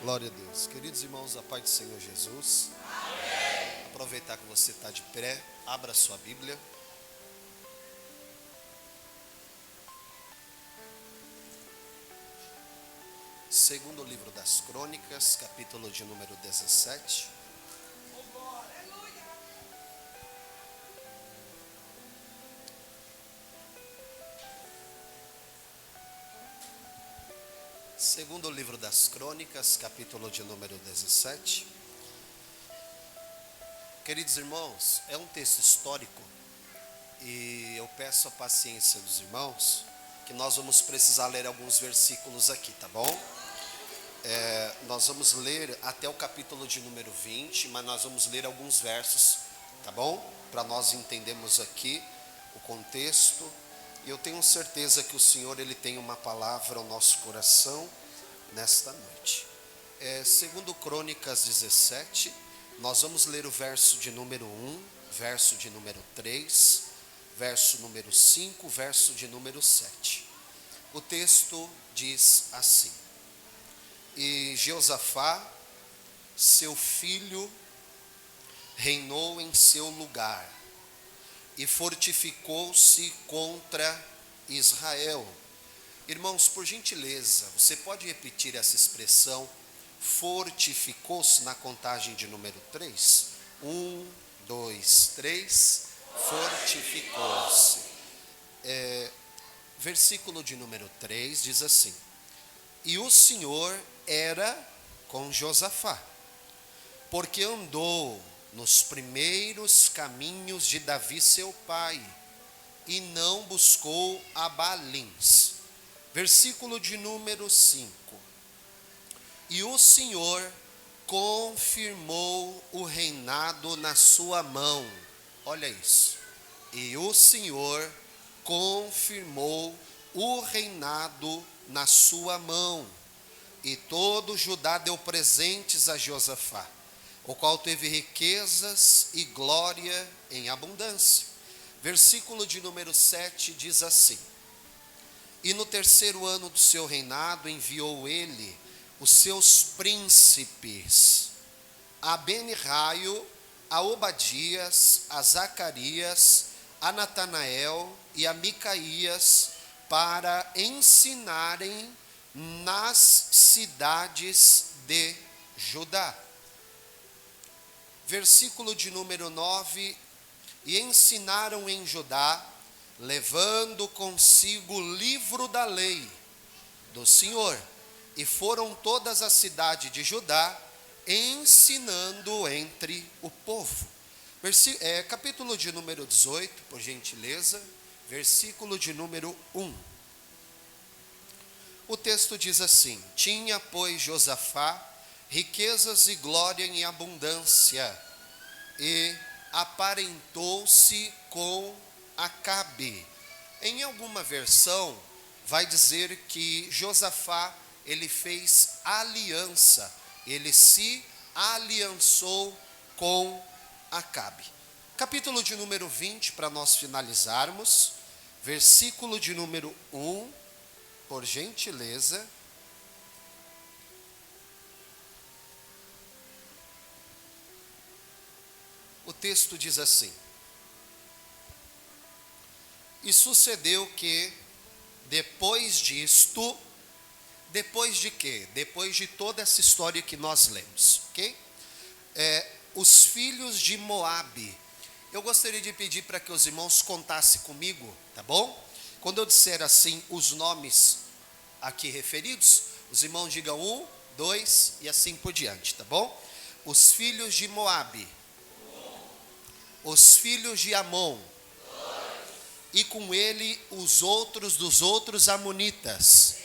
Glória a Deus. Queridos irmãos, a paz do Senhor Jesus. Amém. Aproveitar que você está de pé, abra sua Bíblia. Segundo livro das Crônicas, capítulo de número 17. Segundo livro das Crônicas, capítulo de número 17. Queridos irmãos, é um texto histórico e eu peço a paciência dos irmãos, que nós vamos precisar ler alguns versículos aqui, tá bom? Nós vamos ler até o capítulo de número 20, mas nós vamos ler alguns versos, tá bom? Para nós entendermos aqui o contexto. E eu tenho certeza que o Senhor, Ele tem uma palavra ao nosso coração nesta noite. Segundo Crônicas 17, nós vamos ler o verso de número 1, verso de número 3, verso número 5, verso de número 7. O texto diz assim: E Jeosafá, seu filho, reinou em seu lugar, e fortificou-se contra Israel. Irmãos, por gentileza, você pode repetir essa expressão, fortificou-se, na contagem de número 3? 1, 2, 3, fortificou-se. Versículo de número 3 diz assim: E o Senhor era com Josafá, porque andou nos primeiros caminhos de Davi seu pai, e não buscou a Baalins. Versículo de número 5. E o Senhor confirmou o reinado na sua mão. Olha isso. E o Senhor confirmou o reinado na sua mão. E todo Judá deu presentes a Josafá, o qual teve riquezas e glória em abundância. Versículo de número 7 diz assim: E no terceiro ano do seu reinado enviou ele os seus príncipes, a Beni-Raio, a Obadias, a Zacarias, a Natanael e a Micaías, para ensinarem nas cidades de Judá. Versículo de número 9: E ensinaram em Judá, levando consigo o livro da lei do Senhor, e foram todas as cidades de Judá, ensinando entre o povo. Capítulo de número 18, por gentileza, versículo de número 1. O texto diz assim: Tinha, pois, Josafá riquezas e glória em abundância, e aparentou-se com Acabe. Em alguma versão vai dizer que Josafá, ele fez aliança, ele se aliançou com Acabe. Capítulo de número 20, para nós finalizarmos, versículo de número 1, por gentileza. O texto diz assim: E sucedeu que, depois disto, depois de quê? Depois de toda essa história que nós lemos, ok? Os filhos de Moabe. Eu gostaria de pedir para que os irmãos contassem comigo, tá bom? Quando eu disser assim os nomes aqui referidos, os irmãos digam 1, 2 e assim por diante, tá bom? Os filhos de Moabe. Os filhos de Amon. E com ele os outros dos outros amonitas.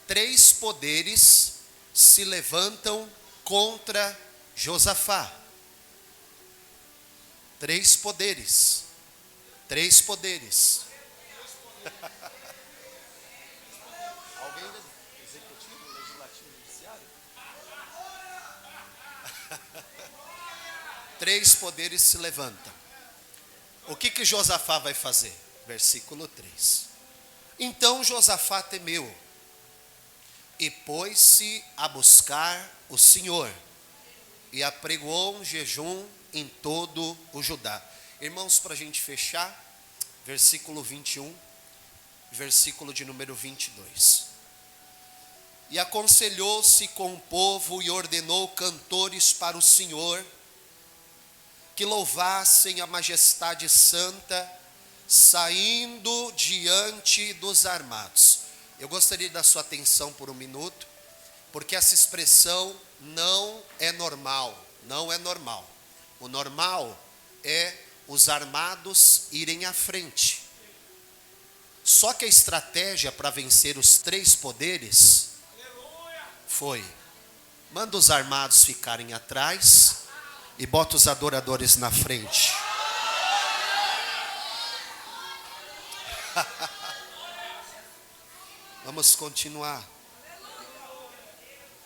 3 poderes se levantam contra Josafá. 3 poderes. 3 poderes. Alguém executivo, legislativo, judiciário? 3 poderes se levantam. O que Josafá vai fazer? Versículo 3. Então Josafá temeu, E pôs-se a buscar o Senhor, e apregoou um jejum em todo o Judá. Irmãos, para a gente fechar, versículo 21, versículo de número 22. E aconselhou-se com o povo e ordenou cantores para o Senhor, que louvassem a majestade santa, saindo diante dos armados. Eu gostaria da sua atenção por um minuto, porque essa expressão não é normal, não é normal. O normal é os armados irem à frente. Só que a estratégia para vencer os três poderes foi: manda os armados ficarem atrás e bota os adoradores na frente. Vamos continuar.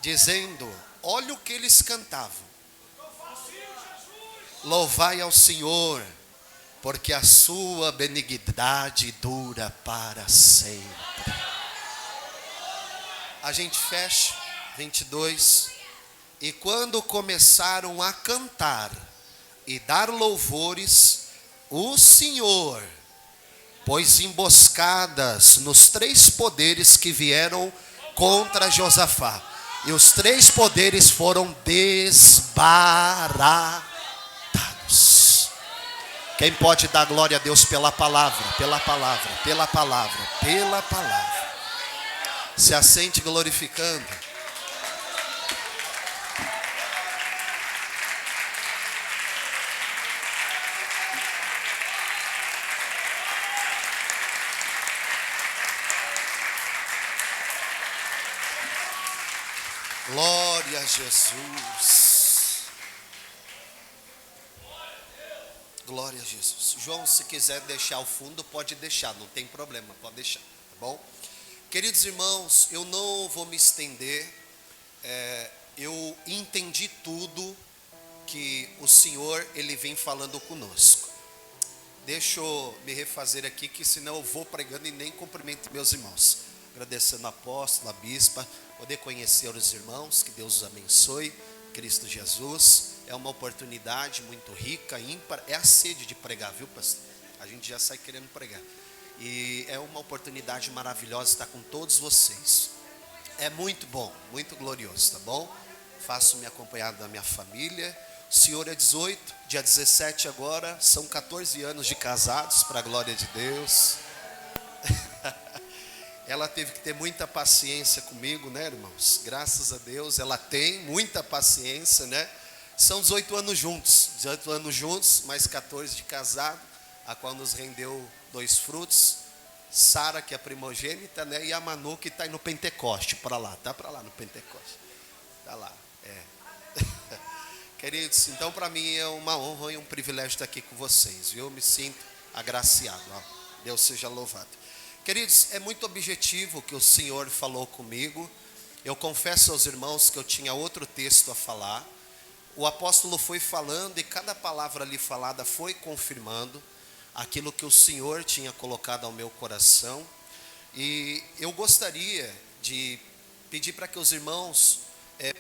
Dizendo: olha o que eles cantavam. Louvai ao Senhor, porque a sua benignidade dura para sempre. A gente fecha, 22. E quando começaram a cantar e dar louvores, o Senhor pôs emboscadas nos três poderes que vieram contra Josafá. E os três poderes foram desbaratados. Quem pode dar glória a Deus pela palavra, pela palavra, pela palavra, pela palavra? Se assente glorificando. Glória a Jesus. Glória a Jesus. João, se quiser deixar o fundo, pode deixar, não tem problema, pode deixar, tá bom? Queridos irmãos, eu não vou me estender, eu entendi tudo que o Senhor, Ele vem falando conosco. Deixa eu me refazer aqui, que senão eu vou pregando e nem cumprimento meus irmãos. Agradecendo a apóstola, a bispa, poder conhecer os irmãos, que Deus os abençoe, Cristo Jesus. É uma oportunidade muito rica, ímpar, é a sede de pregar, viu, pastor? A gente já sai querendo pregar. E é uma oportunidade maravilhosa estar com todos vocês. É muito bom, muito glorioso, tá bom? Faço-me acompanhado da minha família. O senhor é 18, dia 17 agora, são 14 anos de casados, para a glória de Deus. Ela teve que ter muita paciência comigo, né, irmãos? Graças a Deus, ela tem muita paciência, né? São 18 anos juntos, mais 14 de casado, a qual nos rendeu 2 frutos. Sara, que é a primogênita, né? E a Manu, que está no Pentecoste, para lá, tá para lá no Pentecoste. Tá lá, Queridos, então para mim é uma honra e um privilégio estar aqui com vocês, viu? Eu me sinto agraciado, ó. Deus seja louvado. Queridos, é muito objetivo o que o Senhor falou comigo. Eu confesso aos irmãos que eu tinha outro texto a falar. O apóstolo foi falando e cada palavra ali falada foi confirmando aquilo que o Senhor tinha colocado ao meu coração. E eu gostaria de pedir para que os irmãos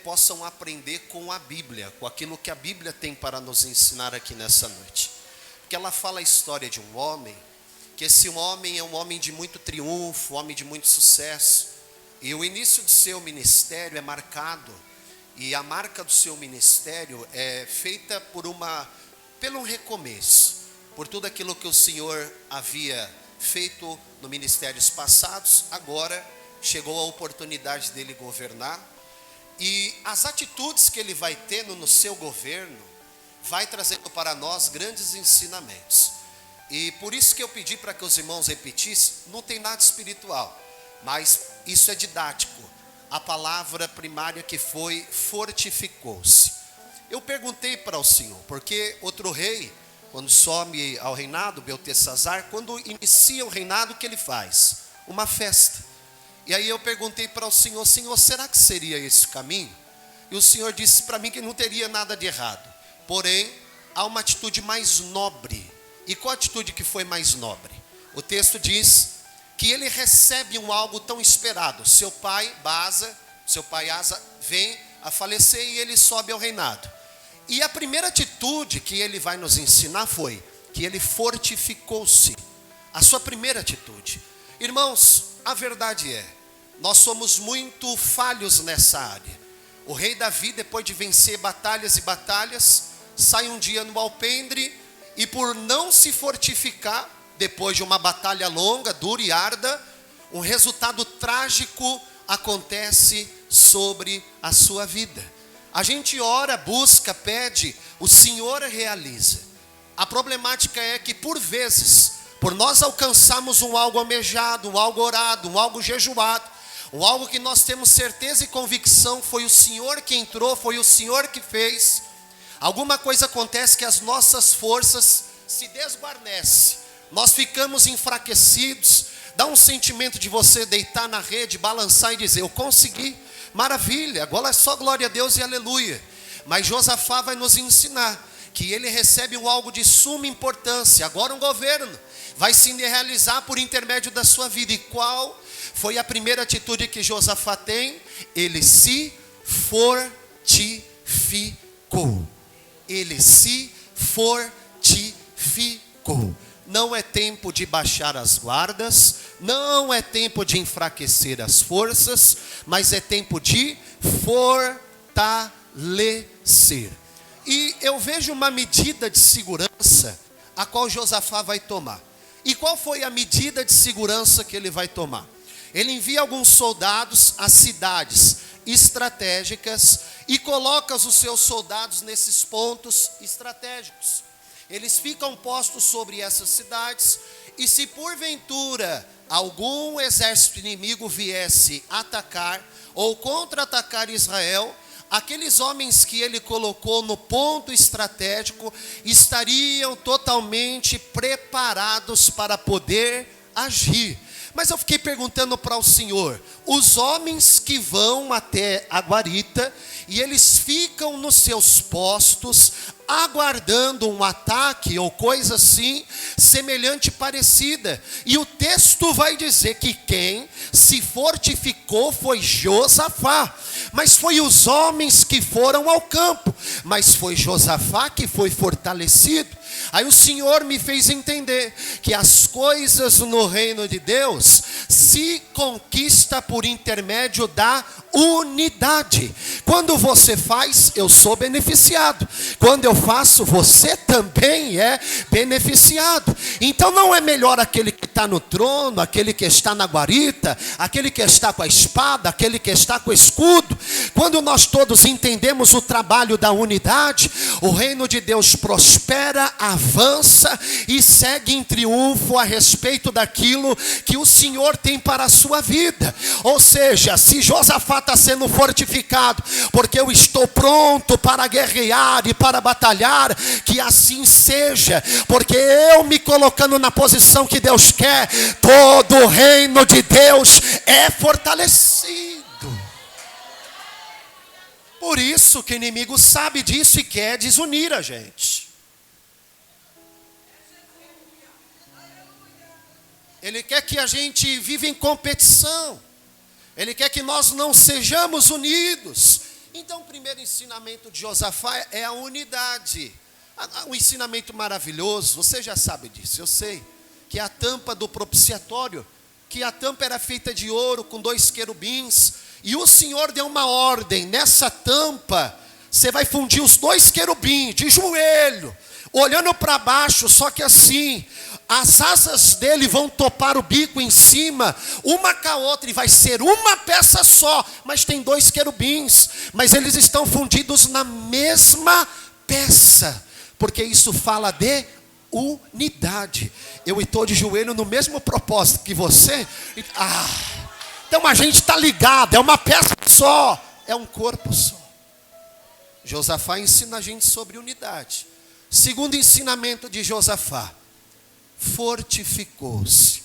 possam aprender com a Bíblia, com aquilo que a Bíblia tem para nos ensinar aqui nessa noite. Porque ela fala a história de um homem, que esse homem é um homem de muito triunfo, um homem de muito sucesso. E o início do seu ministério é marcado, e a marca do seu ministério é feita pelo recomeço, por tudo aquilo que o Senhor havia feito no ministérios passados. Agora chegou a oportunidade dele governar, e as atitudes que ele vai tendo no seu governo vai trazendo para nós grandes ensinamentos. E por isso que eu pedi para que os irmãos repetissem. Não tem nada espiritual, mas isso é didático. A palavra primária que foi: fortificou-se. Eu perguntei para o Senhor, porque outro rei, quando sobe ao reinado, Beltesazar, quando inicia o reinado, o que ele faz? Uma festa. E aí eu perguntei para o Senhor: Senhor, será que seria esse o caminho? E o Senhor disse para mim que não teria nada de errado, porém há uma atitude mais nobre. E qual atitude que foi mais nobre? O texto diz que ele recebe algo tão esperado. Seu pai, Baasa, Seu pai Asa vem a falecer e ele sobe ao reinado. E a primeira atitude que ele vai nos ensinar foi que ele fortificou-se. A sua primeira atitude. Irmãos, a verdade é, nós somos muito falhos nessa área. O rei Davi, depois de vencer batalhas e batalhas, sai um dia no alpendre e por não se fortificar, depois de uma batalha longa, dura e árda, um resultado trágico acontece sobre a sua vida. A gente ora, busca, pede, o Senhor realiza. A problemática é que por vezes, por nós alcançarmos um algo almejado, um algo orado, um algo jejuado, um algo que nós temos certeza e convicção, foi o Senhor que entrou, foi o Senhor que fez, alguma coisa acontece que as nossas forças se desguarnecem, nós ficamos enfraquecidos, dá um sentimento de você deitar na rede, balançar e dizer, eu consegui, maravilha, agora é só glória a Deus e aleluia. Mas Josafá vai nos ensinar que ele recebe um algo de suma importância, agora um governo vai se realizar por intermédio da sua vida. E qual foi a primeira atitude que Josafá tem? Ele se fortificou. Ele se fortificou. Não é tempo de baixar as guardas, não é tempo de enfraquecer as forças, mas é tempo de fortalecer. E eu vejo uma medida de segurança a qual Josafá vai tomar. E qual foi a medida de segurança que ele vai tomar? Ele envia alguns soldados às cidades estratégicas e coloca os seus soldados nesses pontos estratégicos. Eles ficam postos sobre essas cidades e se porventura algum exército inimigo viesse atacar ou contra-atacar Israel, aqueles homens que ele colocou no ponto estratégico estariam totalmente preparados para poder agir. Mas eu fiquei perguntando para o Senhor, os homens que vão até a guarita e eles ficam nos seus postos aguardando um ataque ou coisa assim, semelhante, parecida. E o texto vai dizer que quem se fortificou foi Josafá. Mas foi os homens que foram ao campo, mas foi Josafá que foi fortalecido. Aí o Senhor me fez entender que as coisas no reino de Deus se conquista por intermédio da unidade. Quando você faz, eu sou beneficiado. Quando eu faço, você também é beneficiado. Então não é melhor aquele que está no trono, aquele que está na guarita, aquele que está com a espada, aquele que está com o escudo. Quando nós todos entendemos o trabalho da unidade, o reino de Deus prospera, avança e segue em triunfo a respeito daquilo que o Senhor tem para a sua vida. Ou seja, se Josafá está sendo fortificado, porque eu estou pronto para guerrear e para batalhar, que assim seja, porque eu me colocando na posição que Deus quer, todo o reino de Deus é fortalecido. Por isso que o inimigo sabe disso e quer desunir a gente. Ele quer que a gente viva em competição. Ele quer que nós não sejamos unidos. Então o primeiro ensinamento de Josafá é a unidade. Um ensinamento maravilhoso, você já sabe disso, eu sei. Que é a tampa do propiciatório, que a tampa era feita de ouro com 2 querubins. E o Senhor deu uma ordem, nessa tampa, você vai fundir os 2 querubins, de joelho, olhando para baixo, só que assim, as asas dele vão topar o bico em cima, uma com a outra, e vai ser uma peça só, mas tem 2 querubins, mas eles estão fundidos na mesma peça, porque isso fala de unidade. Eu estou de joelho no mesmo propósito que você, então a gente está ligado, é uma peça só, é um corpo só. Josafá ensina a gente sobre unidade. Segundo ensinamento de Josafá, fortificou-se.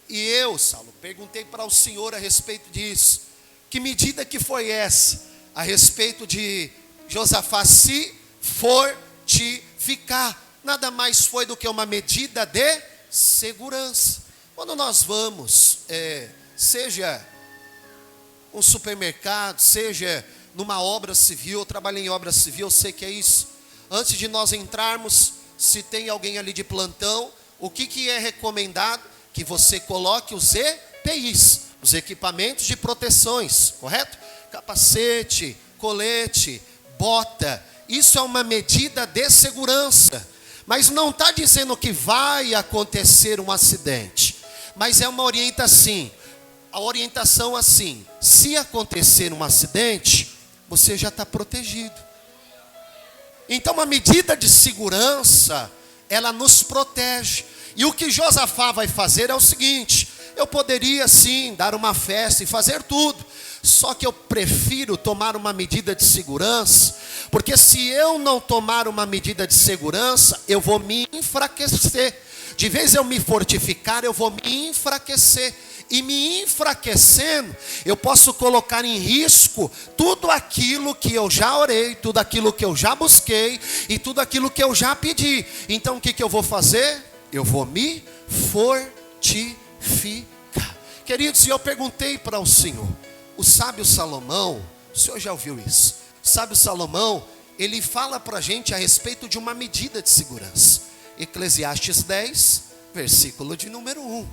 E eu, Saulo, perguntei para o Senhor a respeito disso. Que medida que foi essa? A respeito de Josafá se fortificar. Nada mais foi do que uma medida de segurança. Quando nós vamos, seja um supermercado, seja numa obra civil. Eu trabalhei em obra civil, eu sei que é isso. Antes de nós entrarmos, se tem alguém ali de plantão, o que é recomendado? Que você coloque os EPIs, os equipamentos de proteções, correto? Capacete, colete, bota. Isso é uma medida de segurança. Mas não está dizendo que vai acontecer um acidente. Mas é uma orientação. A orientação assim: se acontecer um acidente, você já está protegido. Então a medida de segurança, ela nos protege. E o que Josafá vai fazer é o seguinte: eu poderia sim dar uma festa e fazer tudo, só que eu prefiro tomar uma medida de segurança, porque se eu não tomar uma medida de segurança, eu vou me enfraquecer. De vez eu me fortificar, eu vou me enfraquecer. E me enfraquecendo, eu posso colocar em risco tudo aquilo que eu já orei, tudo aquilo que eu já busquei e tudo aquilo que eu já pedi. Então o que eu vou fazer? Eu vou me fortificar. Queridos, eu perguntei para o Senhor, o sábio Salomão, o senhor já ouviu isso? O sábio Salomão, ele fala para a gente a respeito de uma medida de segurança. Eclesiastes 10, versículo de número 1.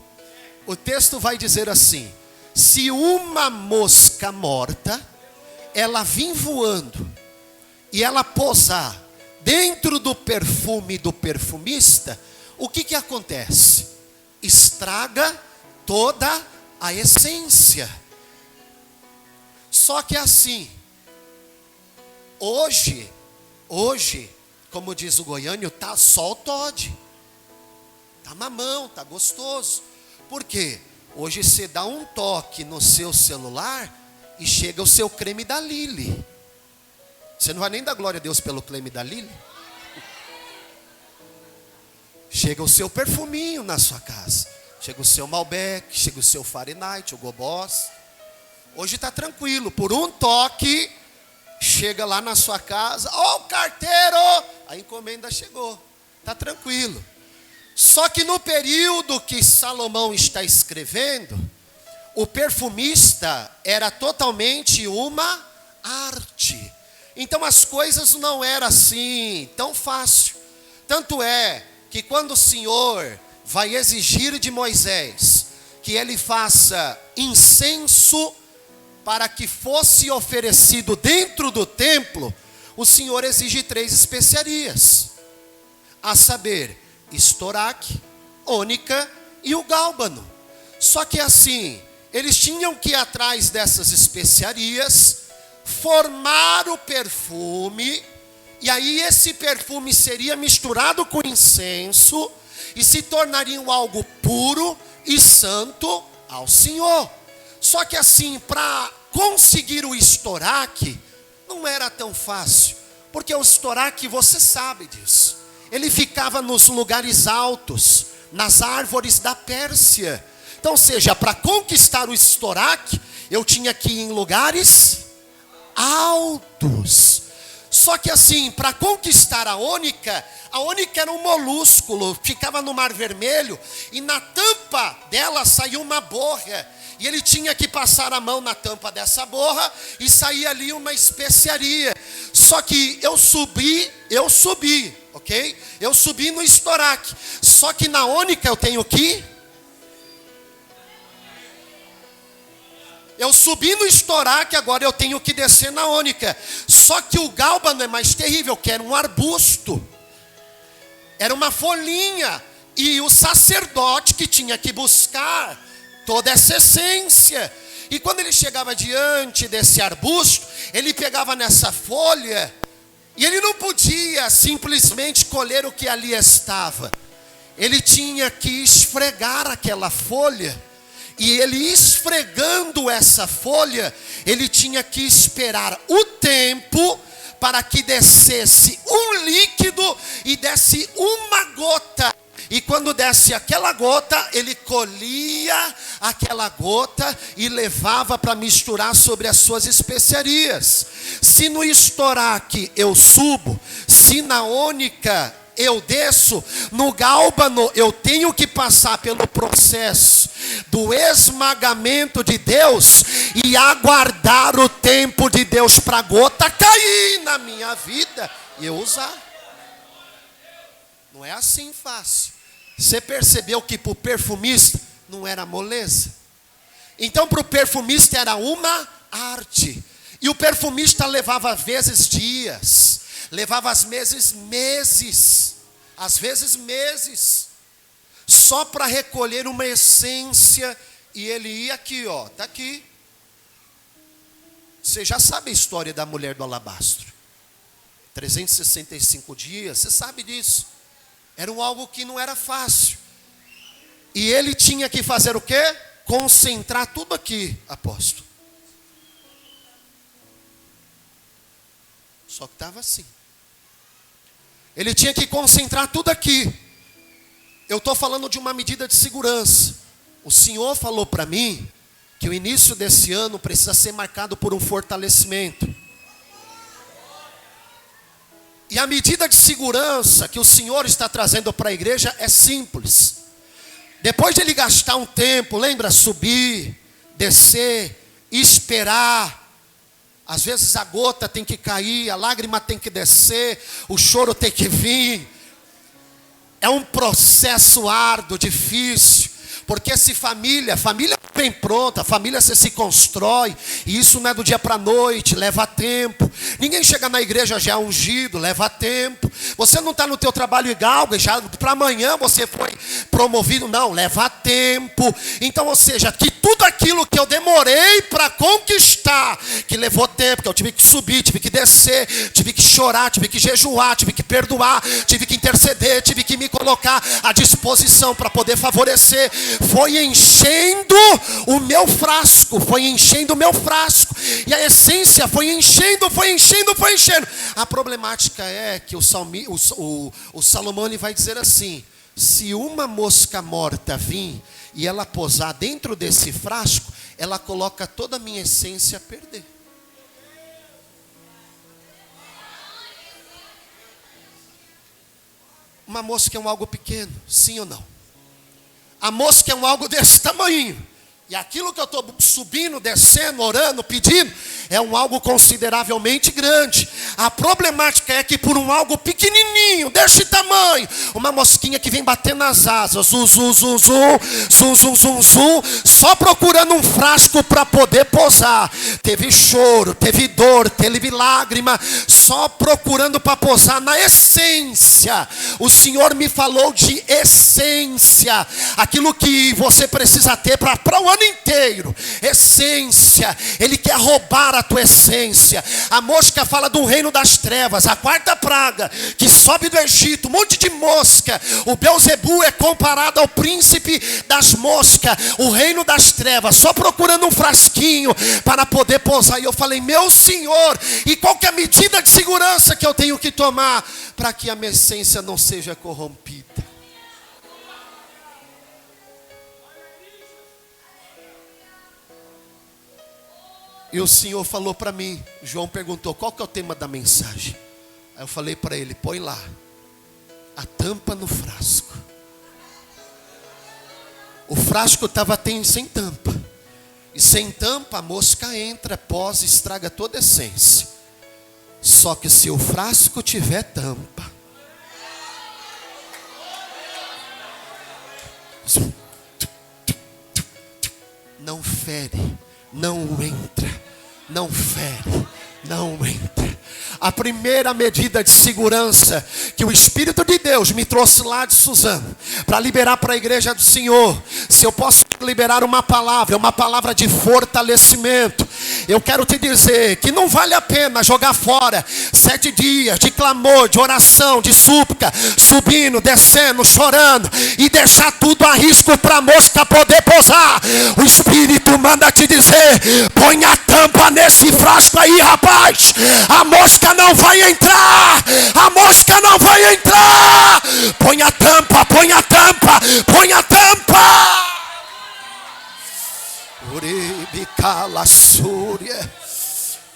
O texto vai dizer assim: se uma mosca morta, ela vir voando, e ela pousar dentro do perfume do perfumista, o que acontece? Estraga toda a essência. Só que assim, hoje, como diz o goiano, tá só o Toddy, tá mamão, tá gostoso. Por quê? Hoje você dá um toque no seu celular e chega o seu creme da Lily. Você não vai nem dar glória a Deus pelo creme da Lily? Chega o seu perfuminho na sua casa. Chega o seu Malbec, chega o seu Fahrenheit, o Goboss. Hoje está tranquilo, por um toque, chega lá na sua casa, ó, o carteiro, a encomenda chegou, está tranquilo. Só que no período que Salomão está escrevendo, o perfumista era totalmente uma arte. Então as coisas não eram assim tão fácil. Tanto é que quando o Senhor vai exigir de Moisés que ele faça incenso para que fosse oferecido dentro do templo, o Senhor exige 3 especiarias, a saber, estoraque, ônica e o gálbano. Só que assim, eles tinham que ir atrás dessas especiarias, formar o perfume, e aí esse perfume seria misturado com incenso e se tornaria algo puro e santo ao Senhor. Só que assim, para conseguir o estoraque, não era tão fácil, porque o estoraque, você sabe disso, ele ficava nos lugares altos, nas árvores da Pérsia. Então, ou seja, para conquistar o estoraque, eu tinha que ir em lugares altos. Só que assim, para conquistar a ônica era um molúsculo, ficava no Mar Vermelho, e na tampa dela saiu uma borra, e ele tinha que passar a mão na tampa dessa borra, e saía ali uma especiaria. Só que eu subi, ok? Eu subi no estoraque, só que na ônica eu tenho que... Eu subi no estoraque, agora eu tenho que descer na ônica. Só que o gálbano é mais terrível, que era um arbusto. Era uma folhinha. E o sacerdote que tinha que buscar toda essa essência. E quando ele chegava diante desse arbusto, ele pegava nessa folha, e ele não podia simplesmente colher o que ali estava. Ele tinha que esfregar aquela folha. E ele esfregando essa folha, ele tinha que esperar o tempo para que descesse um líquido e desse uma gota. E quando desce aquela gota, ele colhia aquela gota e levava para misturar sobre as suas especiarias. Se no estoraque eu subo, se na ônica eu desço, no gálbano eu tenho que passar pelo processo do esmagamento de Deus, e aguardar o tempo de Deus para a gota cair na minha vida e eu usar. Não é assim fácil. Você percebeu que para o perfumista não era moleza? Então para o perfumista era uma arte. E o perfumista levava às vezes dias, levava às vezes meses, só para recolher uma essência. E ele ia aqui, ó, está aqui. Você já sabe a história da mulher do alabastro. 365 dias, você sabe disso. Era algo que não era fácil. E ele tinha que fazer o quê? Concentrar tudo aqui, apóstolo. Só que estava assim. Ele tinha que concentrar tudo aqui. Eu estou falando de uma medida de segurança. O Senhor falou para mim que o início desse ano precisa ser marcado por um fortalecimento. E a medida de segurança que o Senhor está trazendo para a igreja é simples. Depois de ele gastar um tempo, lembra? Subir, descer, esperar. Às vezes a gota tem que cair, a lágrima tem que descer, o choro tem que vir. É um processo árduo, difícil. Porque se família vem pronta, família você se constrói, e isso não é do dia para a noite, leva tempo. Ninguém chega na igreja já ungido, leva tempo. Você não está no teu trabalho igual, já para amanhã você foi promovido, não, leva tempo. Então, ou seja, que tudo aquilo que eu demorei para conquistar, que levou tempo, que eu tive que subir, tive que descer, tive que chorar, tive que jejuar, tive que perdoar, tive que interceder, tive que me colocar à disposição para poder favorecer, foi enchendo o meu frasco, e a essência foi enchendo. A problemática é que o Salomão ele vai dizer assim: se uma mosca morta vir e ela posar dentro desse frasco, ela coloca toda a minha essência a perder. Uma mosca é algo pequeno, sim ou não? A mosca é algo desse tamanho. E aquilo que eu estou subindo, descendo, orando, pedindo, é algo consideravelmente grande. A problemática é que por algo pequenininho, desse tamanho, uma mosquinha que vem batendo nas asas, só procurando um frasco para poder posar. Teve choro, teve dor, teve lágrima, só procurando para posar na essência. O Senhor me falou de essência, aquilo que você precisa ter para o ano inteiro. Essência. Ele quer roubar a tua essência. A mosca fala do reino das trevas, a quarta praga que sobe do Egito, um monte de mosca. O Beelzebu é comparado ao príncipe das moscas, o reino das trevas, só procurando um frasquinho para poder pousar. E eu falei: meu Senhor, e qual que é a medida de segurança que eu tenho que tomar para que a minha essência não seja corrompida? E o Senhor falou para mim, João perguntou, qual que é o tema da mensagem? Aí eu falei para ele: põe lá a tampa no frasco. O frasco estava sem tampa. E sem tampa a mosca entra, posa, estraga toda a essência. Só que se o frasco tiver tampa, não fere, não entra. Não fere, não entra. A primeira medida de segurança que o Espírito de Deus me trouxe lá de Suzano, para liberar para a igreja do Senhor, se eu posso liberar uma palavra de fortalecimento, eu quero te dizer que não vale a pena jogar fora 7 dias de clamor, de oração, de súplica, subindo, descendo, chorando, e deixar tudo a risco para a mosca poder pousar. O Espírito manda te dizer: põe a tampa nesse frasco aí, rapaz. A mosca não vai entrar. A mosca não vai entrar. Põe a tampa, põe a tampa, põe a tampa. Uribicalassúria,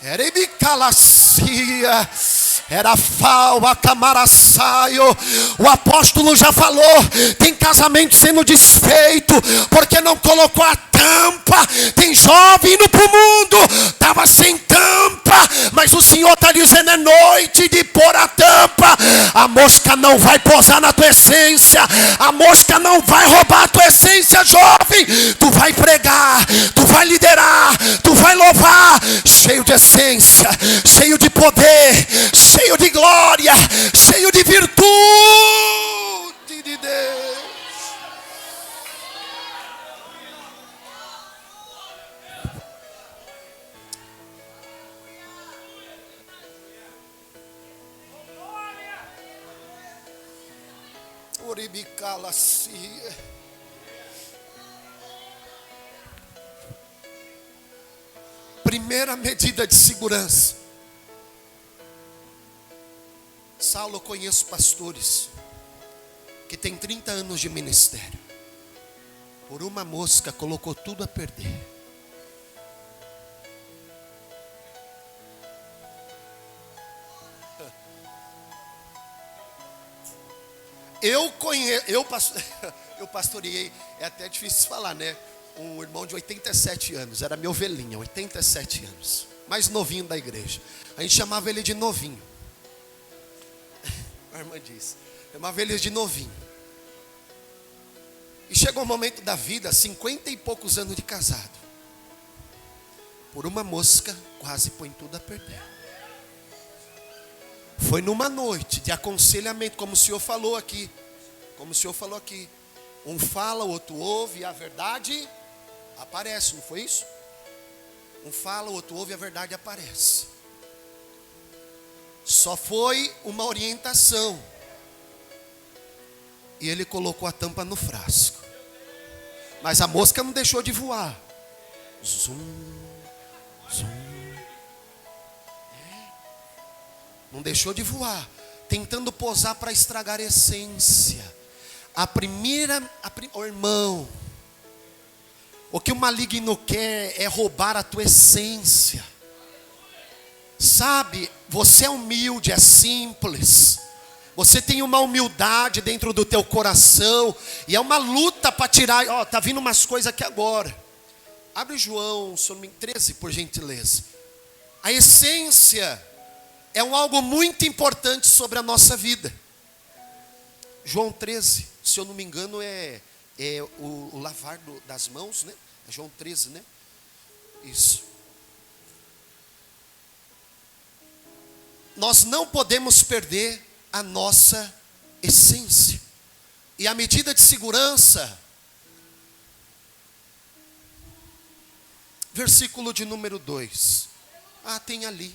eribicalacia. Era falva camaraçaio. O apóstolo já falou: tem casamento sendo desfeito porque não colocou a tampa. Tem jovem indo para o mundo, estava sem tampa, mas o Senhor está dizendo: é noite de pôr a tampa. A mosca não vai pousar na tua essência, a mosca não vai roubar a tua essência, jovem. Tu vai pregar, tu vai liderar, tu vai louvar, cheio de essência, cheio de poder, cheio de glória, cheio de virtude de Deus. Primeira medida de segurança. Saulo, eu conheço pastores que tem 30 anos de ministério. Por uma mosca colocou tudo a perder. Eu pastoreei, é até difícil falar, né? Um irmão de 87 anos, era meu ovelhinha, 87 anos, mais novinho da igreja. A gente chamava ele de novinho. A irmã disse, chamava ele de novinho. E chegou um momento da vida, 50 e poucos anos de casado. Por uma mosca, quase põe tudo a perder. Foi numa noite de aconselhamento, como o Senhor falou aqui. Um fala, o outro ouve, e a verdade aparece, não foi isso? Um fala, o outro ouve, e a verdade aparece. Só foi uma orientação. E ele colocou a tampa no frasco. Mas a mosca não deixou de voar. Zum, zum. Não deixou de voar, tentando posar para estragar a essência. Irmão, o que o maligno quer é roubar a tua essência. Sabe, você é humilde, é simples. Você tem uma humildade dentro do teu coração. E é uma luta para tirar. Ó, tá vindo umas coisas aqui agora. Abre João 13, por gentileza. A essência é algo muito importante sobre a nossa vida. João 13, se eu não me engano, é o lavar das mãos, né? É João 13, né? Isso. Nós não podemos perder a nossa essência. E a medida de segurança, versículo de número 2. Tem ali.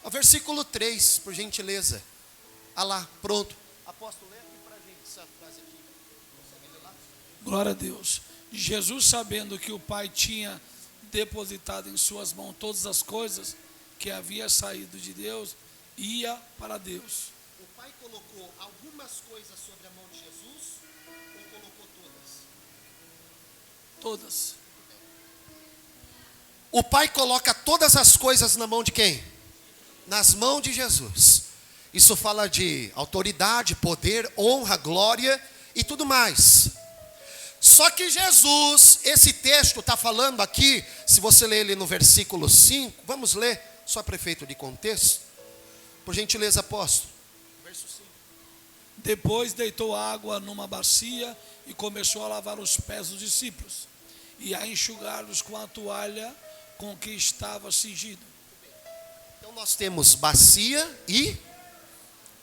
O versículo 3, por gentileza. Lá, pronto. Apóstolo, lê aqui para a gente essa frase aqui. Consegue ler lá? Glória a Deus. Jesus, sabendo que o Pai tinha depositado em suas mãos todas as coisas, que havia saído de Deus, ia para Deus. O Pai colocou algumas coisas sobre a mão de Jesus, ou colocou todas? Todas. O Pai coloca todas as coisas na mão de quem? Nas mãos de Jesus. Isso fala de autoridade, poder, honra, glória e tudo mais. Só que Jesus, esse texto está falando aqui, se você ler ele no versículo 5, vamos ler, só para efeito de contexto. Por gentileza, apóstolo. Verso 5. Depois deitou água numa bacia e começou a lavar os pés dos discípulos e a enxugá-los com a toalha com que estava cingido. Então nós temos bacia e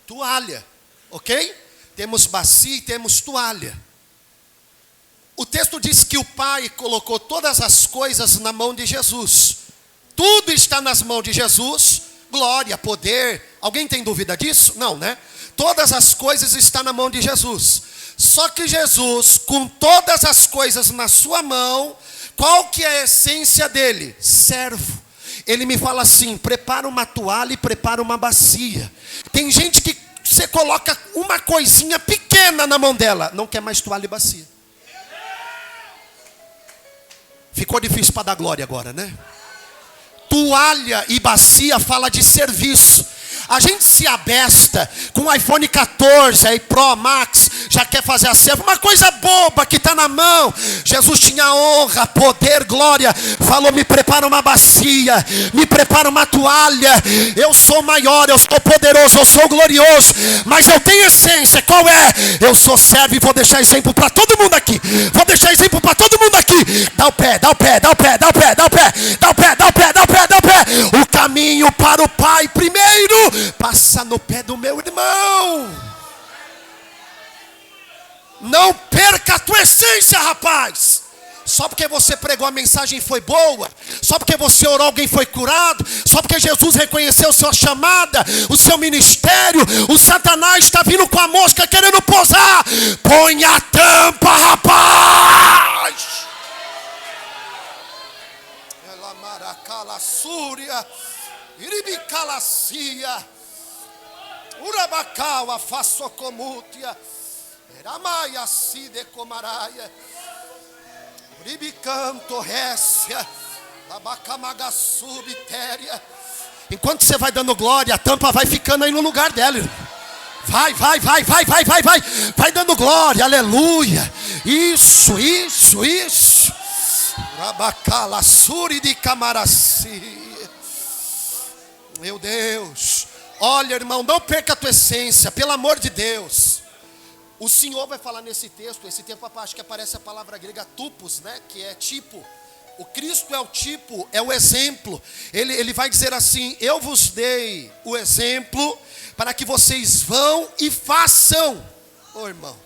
toalha, ok? Temos bacia e temos toalha. O texto diz que o Pai colocou todas as coisas na mão de Jesus. Tudo está nas mãos de Jesus. Glória, poder. Alguém tem dúvida disso? Não, né? Todas as coisas estão na mão de Jesus. Só que Jesus, com todas as coisas na sua mão, qual que é a essência dele? Servo. Ele me fala assim: prepara uma toalha e prepara uma bacia. Tem gente que você coloca uma coisinha pequena na mão dela, não quer mais toalha e bacia. Ficou difícil para dar glória agora, né? Toalha e bacia fala de serviço. A gente se abesta com o iPhone 14 aí Pro Max, já quer fazer a selfie, uma coisa boba que está na mão. Jesus tinha honra, poder, glória. Falou: me prepara uma bacia, me prepara uma toalha. Eu sou maior, eu sou poderoso, eu sou glorioso, mas eu tenho essência. Qual é? Eu sou servo e vou deixar exemplo para todo mundo aqui. Vou deixar exemplo para todo mundo aqui. Dá o pé, dá o pé, dá o pé, dá o pé, dá o pé, dá o pé, dá o pé, dá o pé, dá o pé. O caminho para o Pai primeiro passa no pé do meu irmão. Não perca a tua essência, rapaz. Só porque você pregou a mensagem foi boa, só porque você orou alguém foi curado, só porque Jesus reconheceu sua chamada, o seu ministério, o Satanás está vindo com a mosca querendo posar. Põe a tampa, rapaz. Ela maracala súria, iribicalacia, urabacaua façocomútia, eramaia side comaraia, uribicanto récia, labacamagaçu bitéria. Enquanto você vai dando glória, a tampa vai ficando aí no lugar dela. Vai dando glória, aleluia. Isso. Rabacala suri de camaraci. Meu Deus. Olha, irmão, não perca a tua essência, pelo amor de Deus. O Senhor vai falar nesse texto, esse tempo acho que aparece a palavra grega tupos, né? Que é tipo. O Cristo é o tipo, é o exemplo. Ele vai dizer assim: eu vos dei o exemplo para que vocês vão e façam. Ô irmão,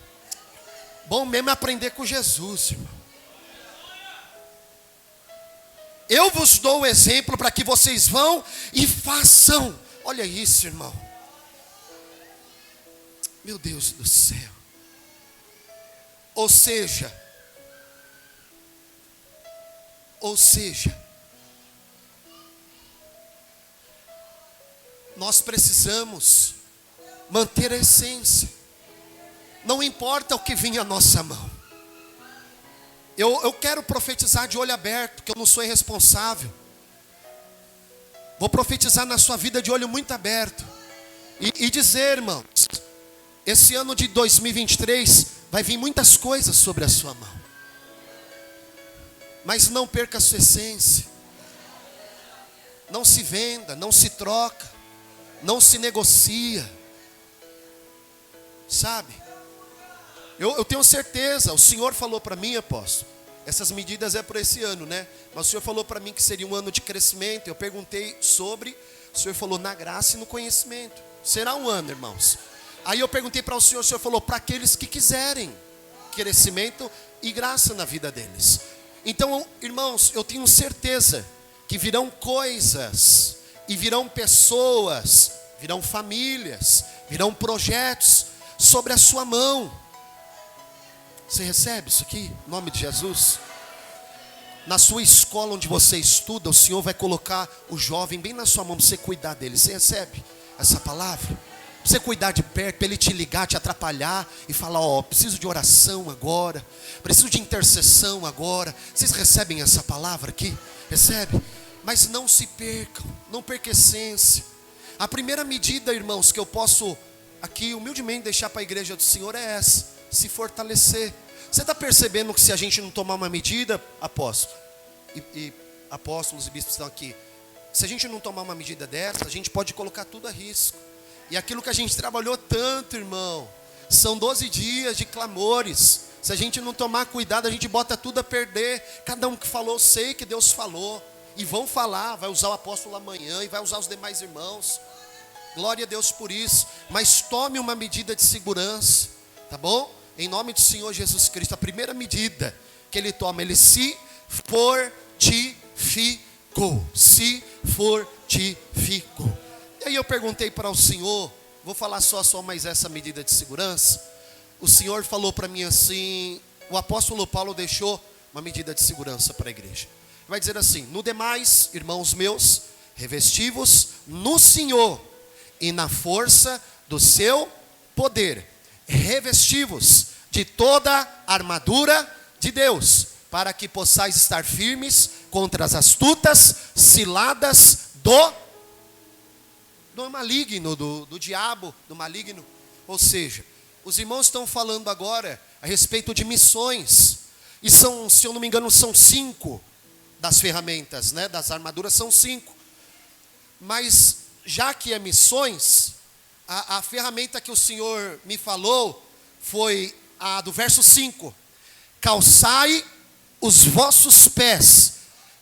bom mesmo é aprender com Jesus, irmão. Eu vos dou o exemplo para que vocês vão e façam. Olha isso, irmão. Meu Deus do céu. Ou seja, nós precisamos manter a essência. Não importa o que vinha à nossa mão. Eu quero profetizar de olho aberto, que eu não sou irresponsável. Vou profetizar na sua vida de olho muito aberto. E dizer, irmãos, esse ano de 2023 vai vir muitas coisas sobre a sua mão. Mas não perca a sua essência. Não se venda, não se troca, não se negocia. Sabe? Eu tenho certeza, o Senhor falou para mim, apóstolo, essas medidas é para esse ano, né? Mas o Senhor falou para mim que seria um ano de crescimento. Eu perguntei sobre, o Senhor falou na graça e no conhecimento. Será um ano, irmãos. Aí eu perguntei para o Senhor falou para aqueles que quiserem crescimento e graça na vida deles. Então, irmãos, eu tenho certeza que virão coisas, e virão pessoas, virão famílias, virão projetos sobre a sua mão. Você recebe isso aqui, em nome de Jesus? Na sua escola onde você estuda, o Senhor vai colocar o jovem bem na sua mão para você cuidar dele. Você recebe essa palavra? Para você cuidar de perto, para ele te ligar, te atrapalhar e falar: ó, preciso de oração agora, preciso de intercessão agora. Vocês recebem essa palavra aqui? Recebe? Mas não se percam, não perca a essência. A primeira medida, irmãos, que eu posso aqui humildemente deixar para a igreja do Senhor é essa: se fortalecer. Você está percebendo que se a gente não tomar uma medida, apóstolo, e apóstolos e bispos estão aqui, se a gente não tomar uma medida dessa, a gente pode colocar tudo a risco. E aquilo que a gente trabalhou tanto, irmão, são 12 dias de clamores. Se a gente não tomar cuidado, a gente bota tudo a perder. Cada um que falou, sei que Deus falou, e vão falar, vai usar o apóstolo amanhã, e vai usar os demais irmãos. Glória a Deus por isso. Mas tome uma medida de segurança, tá bom? Em nome do Senhor Jesus Cristo. A primeira medida que ele toma, ele se fortificou. Se fortificou. E aí eu perguntei para o Senhor, vou falar só mais essa medida de segurança. o Senhor falou para mim assim, o apóstolo Paulo deixou uma medida de segurança para a igreja. Vai dizer assim: no demais, irmãos meus, revesti-vos no Senhor e na força do seu poder. Revesti-vos de toda a armadura de Deus, para que possais estar firmes contra as astutas ciladas do maligno, do diabo, do maligno. Ou seja, os irmãos estão falando agora a respeito de missões. E são, se eu não me engano, são 5 das ferramentas, né? Das armaduras são 5. Mas já que é missões, a ferramenta que o Senhor me falou foi a do verso 5. Calçai os vossos pés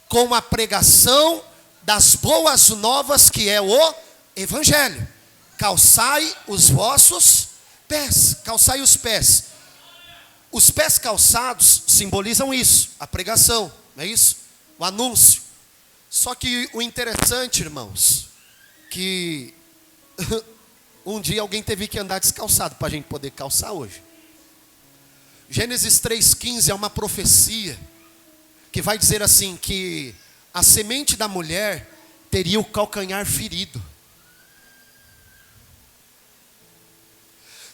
com a pregação das boas novas, que é o Evangelho. Calçai os vossos pés. Calçai os pés. Os pés calçados simbolizam isso, a pregação, não é isso? O anúncio. Só que o interessante, irmãos, que um dia alguém teve que andar descalçado para a gente poder calçar hoje. Gênesis 3,15 é uma profecia que vai dizer assim, que a semente da mulher teria o calcanhar ferido.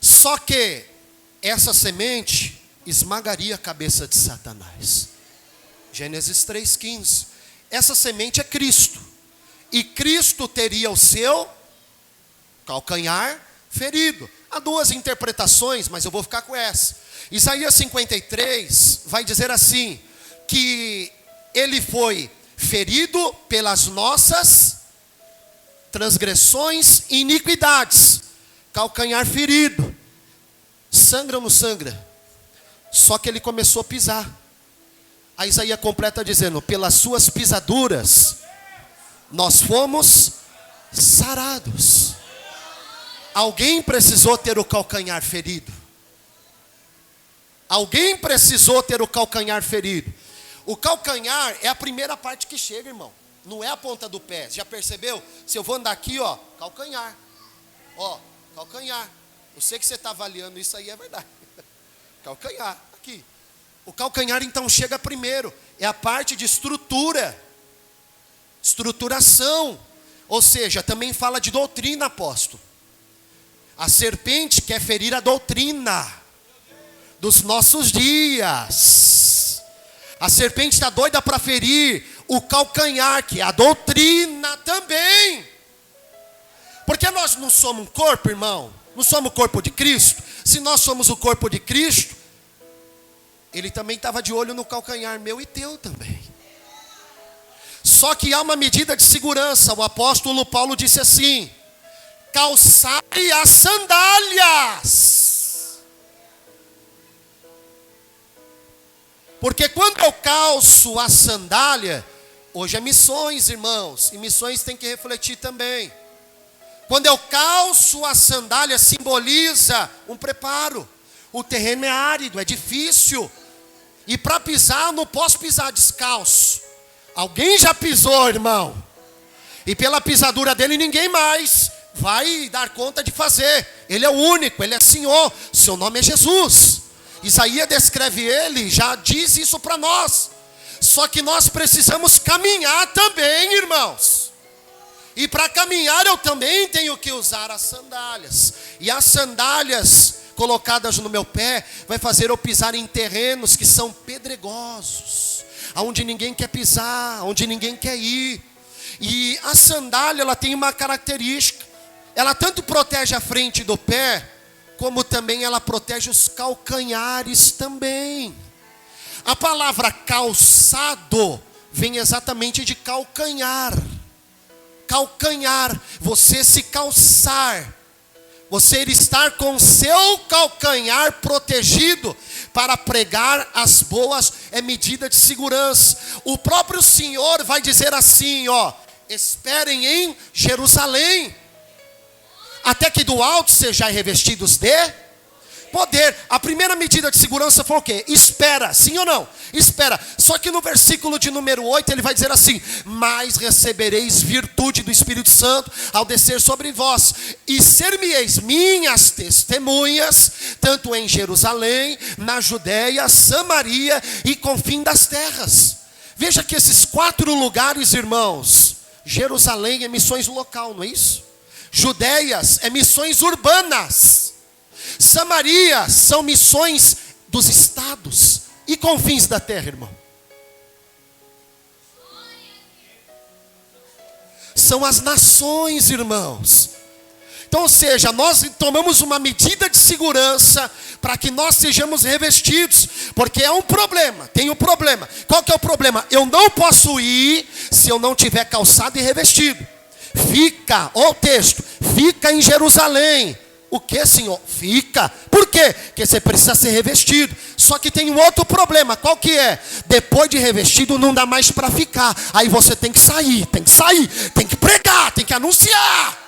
Só que essa semente esmagaria a cabeça de Satanás. Gênesis 3,15. Essa semente é Cristo. E Cristo teria o seu calcanhar ferido. Há 2 interpretações, mas eu vou ficar com essa. Isaías 53 vai dizer assim, que ele foi ferido pelas nossas transgressões e iniquidades. Calcanhar ferido. Sangra ou não sangra? Só que ele começou a pisar. A Isaías completa dizendo: pelas suas pisaduras nós fomos sarados. Alguém precisou ter o calcanhar ferido. Alguém precisou ter o calcanhar ferido. O calcanhar é a primeira parte que chega, irmão. Não é a ponta do pé. Já percebeu? Se eu vou andar aqui, ó, calcanhar. Ó, calcanhar. Eu sei que você está avaliando isso aí, é verdade. Calcanhar, aqui. O calcanhar então chega primeiro. É a parte de estrutura. Estruturação. Ou seja, também fala de doutrina, apóstolo. A serpente quer ferir a doutrina dos nossos dias. A serpente está doida para ferir o calcanhar, que é a doutrina também. Porque nós não somos um corpo, irmão. Não somos o corpo de Cristo. Se nós somos o corpo de Cristo, ele também estava de olho no calcanhar meu e teu também. Só que há uma medida de segurança. O apóstolo Paulo disse assim: calçai as sandálias. Porque quando eu calço a sandália, hoje é missões, irmãos, e missões tem que refletir também. Quando eu calço a sandália, simboliza um preparo. O terreno é árido, é difícil. E para pisar, não posso pisar descalço. Alguém já pisou, irmão. E pela pisadura dele, ninguém mais vai dar conta de fazer. Ele é o único, ele é Senhor. Seu nome é Jesus. Isaías descreve ele, já diz isso para nós. Só que nós precisamos caminhar também, irmãos. E para caminhar eu também tenho que usar as sandálias. E as sandálias colocadas no meu pé vai fazer eu pisar em terrenos que são pedregosos, aonde ninguém quer pisar, onde ninguém quer ir. E a sandália, ela tem uma característica. Ela tanto protege a frente do pé, como também ela protege os calcanhares também. A palavra calçado vem exatamente de calcanhar. Calcanhar, você se calçar, você estar com seu calcanhar protegido para pregar as boas, é medida de segurança. O próprio Senhor vai dizer assim, ó: esperem em Jerusalém, até que do alto sejais revestidos de poder. A primeira medida de segurança foi o quê? Espera, sim ou não? Espera. Só que no versículo de número 8 ele vai dizer assim: mas recebereis virtude do Espírito Santo ao descer sobre vós, e ser-me-eis minhas testemunhas, tanto em Jerusalém, na Judéia, Samaria e confim das terras. Veja que esses 4 lugares, irmãos, Jerusalém é missões local, não é isso? Judéias é missões urbanas. Samaria são missões dos estados e confins da terra, irmão. São as nações, irmãos. Então, ou seja, nós tomamos uma medida de segurança para que nós sejamos revestidos, porque é um problema, tem um problema. Qual que é o problema? Eu não posso ir se eu não tiver calçado e revestido. Fica, olha o texto, fica em Jerusalém. O que, Senhor? Fica. Por quê? Porque você precisa ser revestido. Só que tem um outro problema. Qual que é? Depois de revestido não dá mais para ficar. Aí você tem que sair, tem que pregar, tem que anunciar.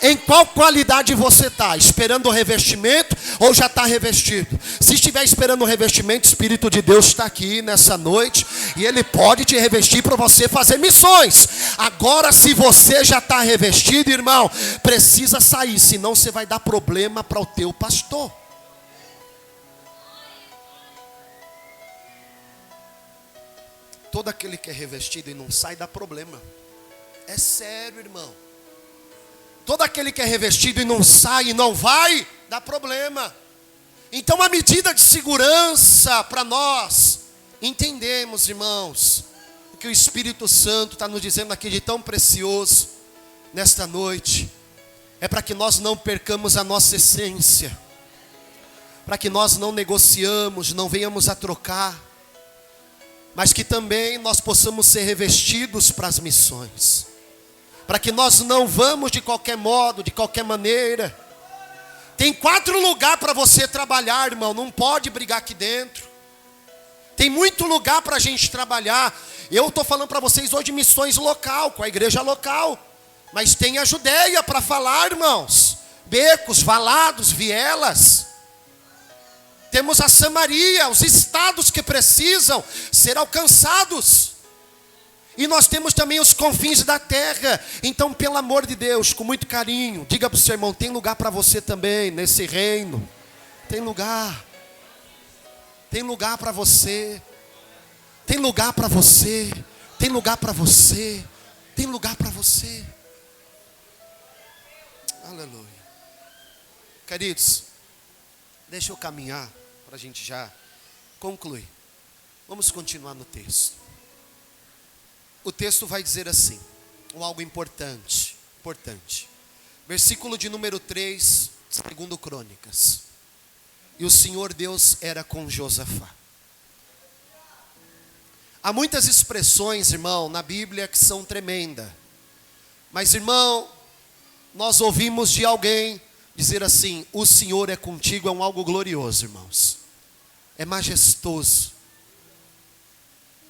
Em qual qualidade você está? Esperando o revestimento ou já está revestido? Se estiver esperando o revestimento, o Espírito de Deus está aqui nessa noite e Ele pode te revestir para você fazer missões. Agora, se você já está revestido, irmão, precisa sair, senão você vai dar problema para o teu pastor. Todo aquele que é revestido e não sai dá problema. É sério, irmão. Todo aquele que é revestido e não sai e não vai, dá problema. Então a medida de segurança para nós entendemos, irmãos, o que o Espírito Santo está nos dizendo aqui de tão precioso nesta noite, é para que nós não percamos a nossa essência, para que nós não negociamos, não venhamos a trocar, mas que também nós possamos ser revestidos para as missões. Para que nós não vamos de qualquer modo, de qualquer maneira. Tem 4 lugares para você trabalhar, irmão. Não pode brigar aqui dentro. Tem muito lugar para a gente trabalhar. Eu estou falando para vocês hoje de missões local, com a igreja local. Mas tem a Judéia para falar, irmãos. Becos, valados, vielas. Temos a Samaria, os estados que precisam ser alcançados. E nós temos também os confins da terra. Então, pelo amor de Deus, com muito carinho, diga para o seu irmão: tem lugar para você também nesse reino. Tem lugar. Tem lugar para você. Tem lugar para você. Tem lugar para você. Tem lugar para você. Aleluia. Queridos, deixa eu caminhar para a gente já concluir. Vamos continuar no texto. O texto vai dizer assim, algo importante. Versículo de número 3, 2 Crônicas. E o Senhor Deus era com Josafá. Há muitas expressões, irmão, na Bíblia que são tremendas. Mas, irmão, nós ouvimos de alguém dizer assim: o Senhor é contigo, é algo glorioso, irmãos. É majestoso.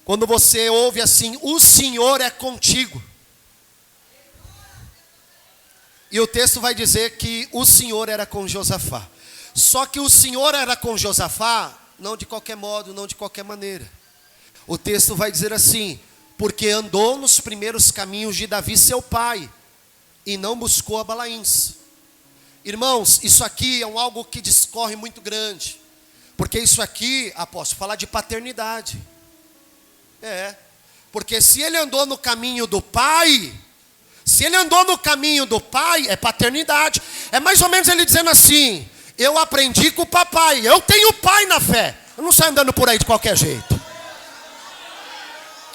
Quando você ouve assim: o Senhor é contigo. E o texto vai dizer que o Senhor era com Josafá. Só que o Senhor era com Josafá, não de qualquer modo, não de qualquer maneira. O texto vai dizer assim: porque andou nos primeiros caminhos de Davi seu pai, e não buscou a Balaíns. Irmãos, isso aqui é algo que discorre muito grande. Porque isso aqui, apóstolo, fala de paternidade. Porque se ele andou no caminho do pai, é paternidade. É mais ou menos ele dizendo assim: eu aprendi com o papai, eu tenho pai na fé. Eu não saio andando por aí de qualquer jeito.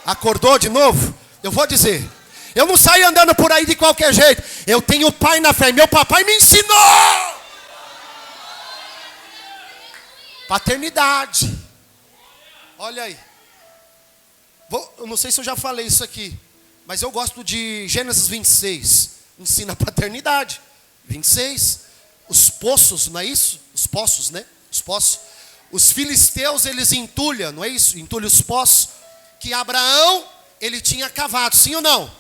Acordou de novo? Eu vou dizer: eu não saio andando por aí de qualquer jeito. Eu tenho pai na fé, meu papai me ensinou. Paternidade. Olha aí. Eu não sei se eu já falei isso aqui, mas eu gosto de Gênesis 26. Ensina a paternidade. 26. Os poços, não é isso? Os poços, né? Os poços. Os filisteus, eles entulham, não é isso? Entulham os poços que Abraão, ele tinha cavado, sim ou não?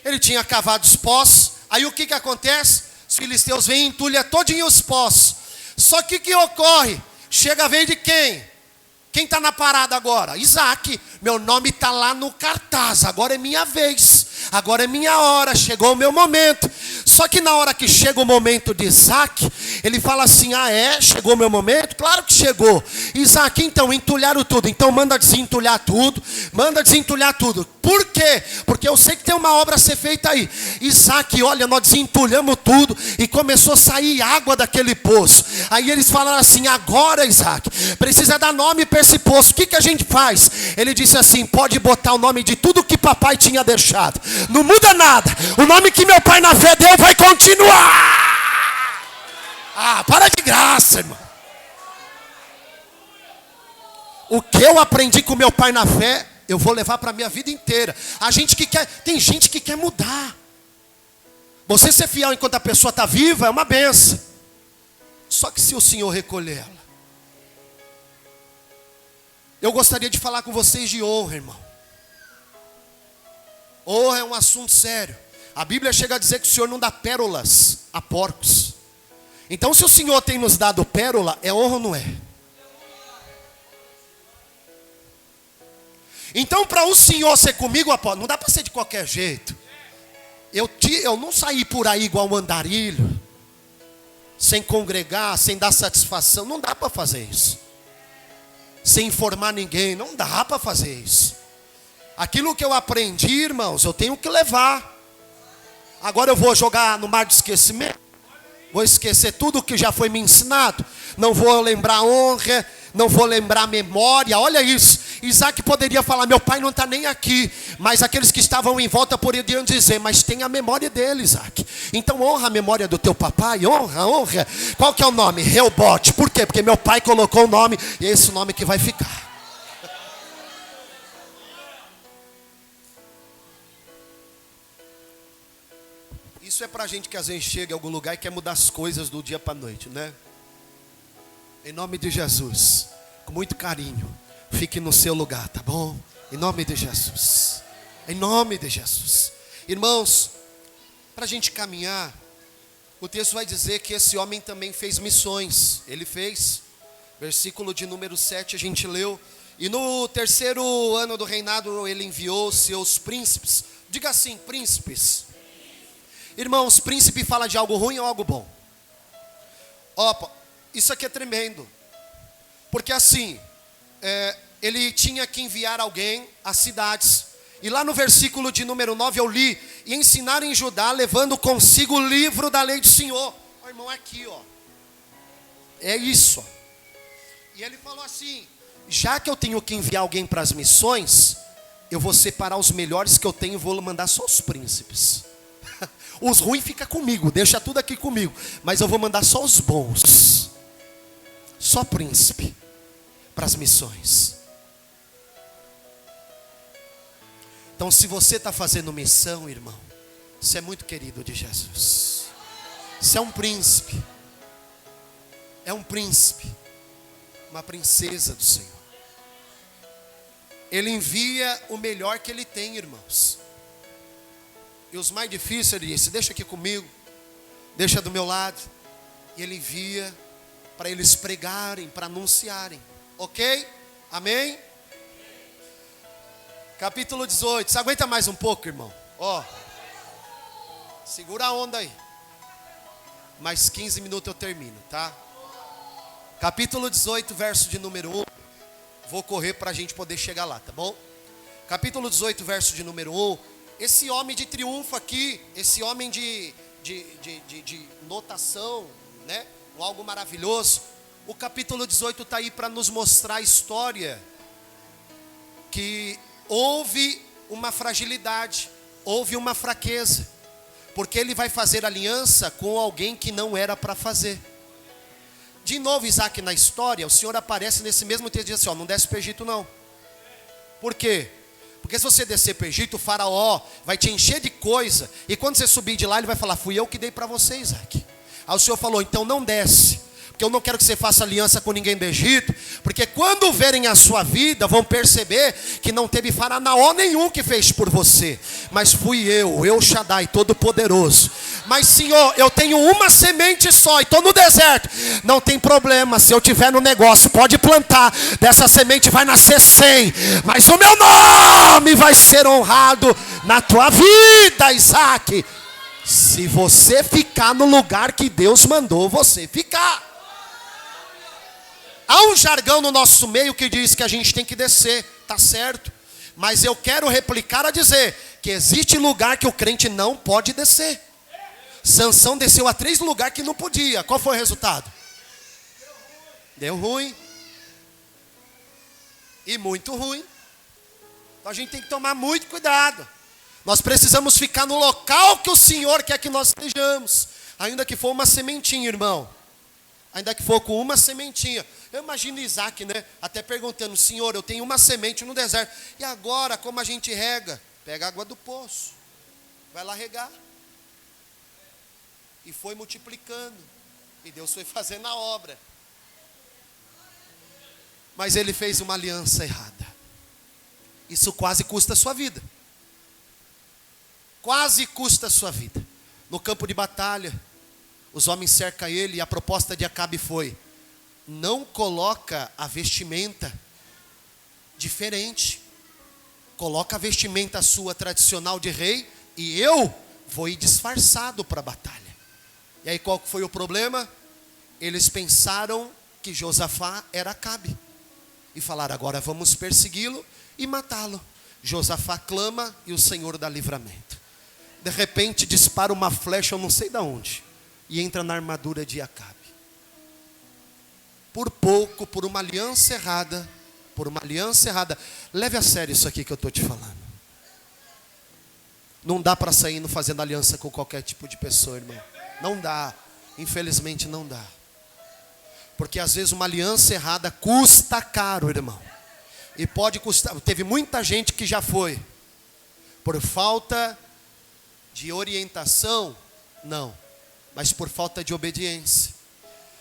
Ele tinha cavado os poços. Aí o que acontece? Os filisteus vêm e entulham todinho os poços. Só que o que ocorre? Chega a vez de quem? Quem está na parada agora? Isaac. Meu nome está lá no cartaz. Agora é minha vez. Agora é minha hora. Chegou o meu momento. Só que na hora que chega o momento de Isaac, ele fala assim: ah é? Chegou o meu momento? Claro que chegou. Isaac, então, entulharam tudo. Então manda desentulhar tudo. Manda desentulhar tudo. Por quê? Porque eu sei que tem uma obra a ser feita aí. Isaac, olha, nós desentulhamos tudo e começou a sair água daquele poço. Aí eles falaram assim: agora, Isaac, precisa dar nome para esse poço. O que a gente faz? Ele disse assim: pode botar o nome de tudo que papai tinha deixado. Não muda nada. O nome que meu pai na fé deu vai continuar. Ah, para de graça, irmão. O que eu aprendi com meu pai na fé, eu vou levar para a minha vida inteira. Tem gente que quer mudar. Você ser fiel enquanto a pessoa está viva é uma benção. Só que se o Senhor recolhê-la. Eu gostaria de falar com vocês de honra, irmão. Honra é um assunto sério. A Bíblia chega a dizer que o Senhor não dá pérolas a porcos. Então se o Senhor tem nos dado pérola, é honra ou não é? Então para o Senhor ser comigo, não dá para ser de qualquer jeito. Eu não saí por aí igual um andarilho, sem congregar, sem dar satisfação. Não dá para fazer isso. Sem informar ninguém, não dá para fazer isso. Aquilo que eu aprendi, irmãos, eu tenho que levar. Agora eu vou jogar no mar de esquecimento? Vou esquecer tudo que já foi me ensinado? Não vou lembrar honra, não vou lembrar memória. Olha isso, Isaac poderia falar: meu pai não está nem aqui. Mas aqueles que estavam em volta poderiam dizer: mas tem a memória dele, Isaac. Então honra a memória do teu papai, honra. Qual que é o nome? Reobote. Por quê? Porque meu pai colocou o nome, e é esse nome que vai ficar. Isso é para gente que às vezes chega em algum lugar e quer mudar as coisas do dia para a noite, né? Em nome de Jesus, com muito carinho, fique no seu lugar, tá bom? Em nome de Jesus. Em nome de Jesus. Irmãos, para a gente caminhar, o texto vai dizer que esse homem também fez missões. Ele fez. Versículo de número 7 a gente leu. E no 3º ano do reinado ele enviou seus príncipes. Diga assim: príncipes. Irmãos, príncipe fala de algo ruim ou algo bom? Opa, isso aqui é tremendo. Porque assim, ele tinha que enviar alguém às cidades. E lá no versículo de número 9 eu li: e ensinar em Judá, levando consigo o livro da lei do Senhor. Ó, irmão, aqui, ó. É isso. Ó. E ele falou assim: já que eu tenho que enviar alguém para as missões, eu vou separar os melhores que eu tenho e vou mandar só os príncipes. Os ruins ficam comigo, deixa tudo aqui comigo. Mas eu vou mandar só os bons. Só príncipe para as missões. Então se você está fazendo missão, irmão, você é muito querido de Jesus. Você é um príncipe. É um príncipe. Uma princesa do Senhor. Ele envia o melhor que ele tem, irmãos. E os mais difíceis, ele disse: deixa aqui comigo, deixa do meu lado. E ele envia para eles pregarem, para anunciarem. Ok? Amém? Capítulo 18. Você aguenta mais um pouco, irmão? Ó, segura a onda aí. Mais 15 minutos eu termino, tá? Capítulo 18, verso de número 1. Vou correr para a gente poder chegar lá, tá bom? Capítulo 18, verso de número 1. Esse homem de triunfo aqui, esse homem de notação, né? Algo maravilhoso. O capítulo 18 está aí para nos mostrar a história que houve uma fragilidade, houve uma fraqueza, porque ele vai fazer aliança com alguém que não era para fazer. De novo, Isaac na história, o Senhor aparece nesse mesmo texto e diz assim: ó, não desce para o Egito não. Por quê? Porque se você descer para o Egito, o faraó vai te encher de coisa. E quando você subir de lá, ele vai falar: fui eu que dei para você, Isaac. Aí o Senhor falou: então não desce. porque eu não quero que você faça aliança com ninguém do Egito, porque quando verem a sua vida, vão perceber que não teve faraó nenhum que fez por você, mas fui eu, El Shaddai, Todo-Poderoso. Mas Senhor, eu tenho uma semente só e estou no deserto. Não tem problema, se eu tiver no negócio, pode plantar, dessa semente vai nascer 100, mas o meu nome vai ser honrado na tua vida, Isaac, se você ficar no lugar que Deus mandou você ficar. Há um jargão no nosso meio que diz que a gente tem que descer, tá certo, mas eu quero replicar a dizer que existe lugar que o crente não pode descer. Sansão desceu a 3 lugares que não podia. Qual foi o resultado? Deu ruim. E muito ruim. Então a gente tem que tomar muito cuidado. Nós precisamos ficar no local que o Senhor quer que nós estejamos. Ainda que for uma sementinha, irmão. Ainda que for com uma sementinha. Eu imagino Isaac, né? Até perguntando, Senhor, eu tenho uma semente no deserto. E agora, como a gente rega? Pega a água do poço. Vai lá regar. E foi multiplicando. E Deus foi fazendo a obra. Mas ele fez uma aliança errada. Isso quase custa a sua vida. Quase custa a sua vida. No campo de batalha, os homens cercam ele e a proposta de Acabe foi: não coloca a vestimenta diferente. Coloca a vestimenta sua tradicional de rei e eu vou ir disfarçado para a batalha. E aí qual foi o problema? Eles pensaram que Josafá era Acabe. E falaram, agora vamos persegui-lo e matá-lo. Josafá clama e o Senhor dá livramento. De repente dispara uma flecha, eu não sei de onde, e entra na armadura de Acabe. Por pouco, por uma aliança errada, leve a sério isso aqui que eu estou te falando. Não dá para sair fazendo aliança com qualquer tipo de pessoa, irmão. Não dá, infelizmente não dá. Porque às vezes uma aliança errada custa caro, irmão. E pode custar, teve muita gente que já foi. Por falta de orientação, não. Mas por falta de obediência.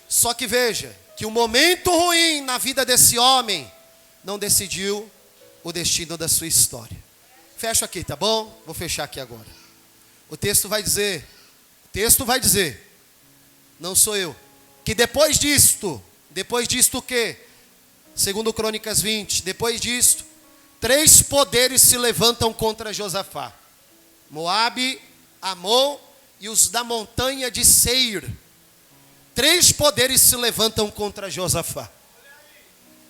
Só que veja, que o momento ruim na vida desse homem não decidiu o destino da sua história. Fecho aqui, tá bom? Vou fechar aqui agora. O texto vai dizer, não sou eu, que depois disto o quê? Segundo Crônicas 20, depois disto, 3 poderes se levantam contra Josafá: Moabe, Amon e os da montanha de Seir. 3 poderes se levantam contra Josafá.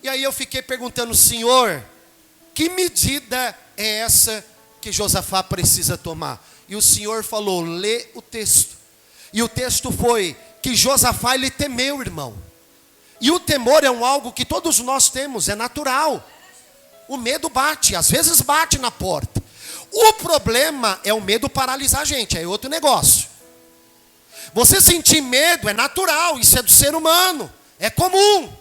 E aí eu fiquei perguntando, Senhor, que medida é essa que Josafá precisa tomar? E o Senhor falou, lê o texto. E o texto foi que Josafá, ele temeu, irmão. E o temor é algo que todos nós temos, é natural. O medo bate, às vezes bate na porta. O problema é o medo paralisar a gente, é outro negócio. Você sentir medo é natural, isso é do ser humano, é comum.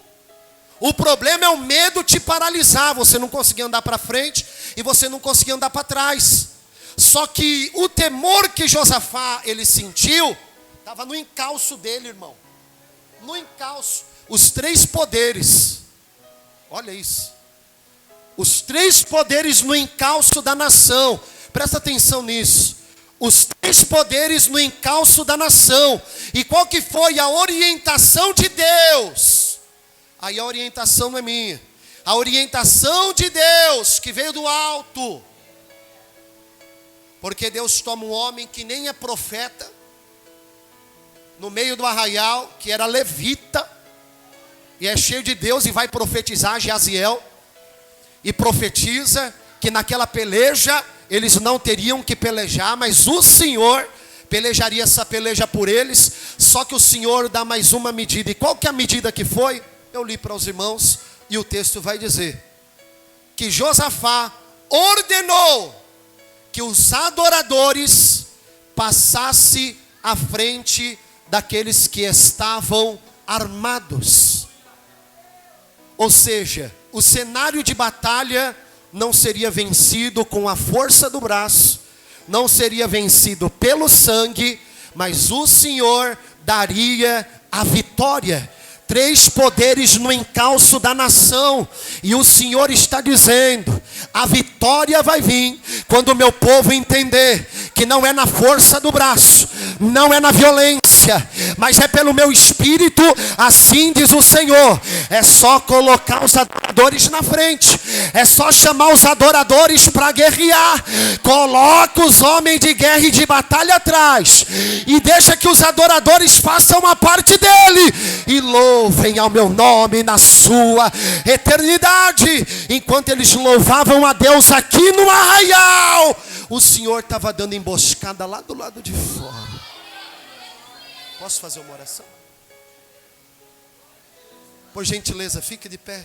O problema é o medo te paralisar, você não conseguir andar para frente e você não conseguir andar para trás. Só que o temor que Josafá ele sentiu estava no encalço dele, irmão. No encalço. Os 3 poderes. Olha isso. Os 3 poderes no encalço da nação. Presta atenção nisso. Os 3 poderes no encalço da nação. E qual que foi a orientação de Deus? Aí a orientação não é minha. A orientação de Deus que veio do alto. Porque Deus toma um homem que nem é profeta, no meio do arraial, que era levita, e é cheio de Deus e vai profetizar Jaziel, e profetiza que naquela peleja, eles não teriam que pelejar, mas o Senhor pelejaria essa peleja por eles, só que o Senhor dá mais uma medida, e qual que é a medida que foi? Eu li para os irmãos, e o texto vai dizer, que Josafá ordenou, que os adoradores passassem à frente daqueles que estavam armados. Ou seja, o cenário de batalha não seria vencido com a força do braço, não seria vencido pelo sangue, mas o Senhor daria a vitória. 3 poderes no encalço da nação. E o Senhor está dizendo: a vitória vai vir quando o meu povo entender que não é na força do braço, não é na violência, mas é pelo meu espírito, assim diz o Senhor. É só colocar os adoradores na frente, é só chamar os adoradores para guerrear. Coloca os homens de guerra e de batalha atrás, e deixa que os adoradores façam a parte dele, e louvem ao meu nome na sua eternidade. Enquanto eles louvavam a Deus aqui no arraial, o Senhor estava dando emboscada lá do lado de fora. Posso fazer uma oração? Por gentileza, fique de pé.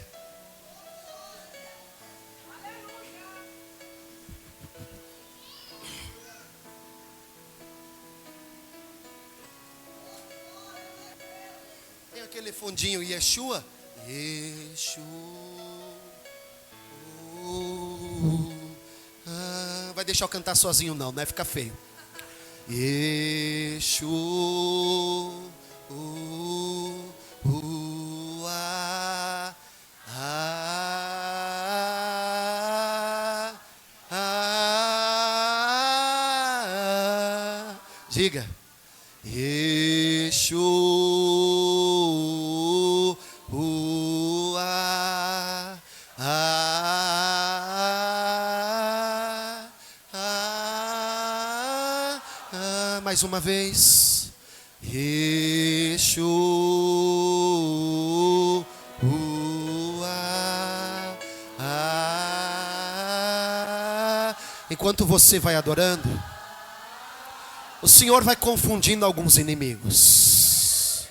Tem aquele fundinho Yeshua? Yeshua. Vai deixar eu cantar sozinho não, né? Fica feio. Yeshua. Diga. Yeshua. Mais uma vez. Yeshua. Enquanto você vai adorando, o Senhor vai confundindo alguns inimigos.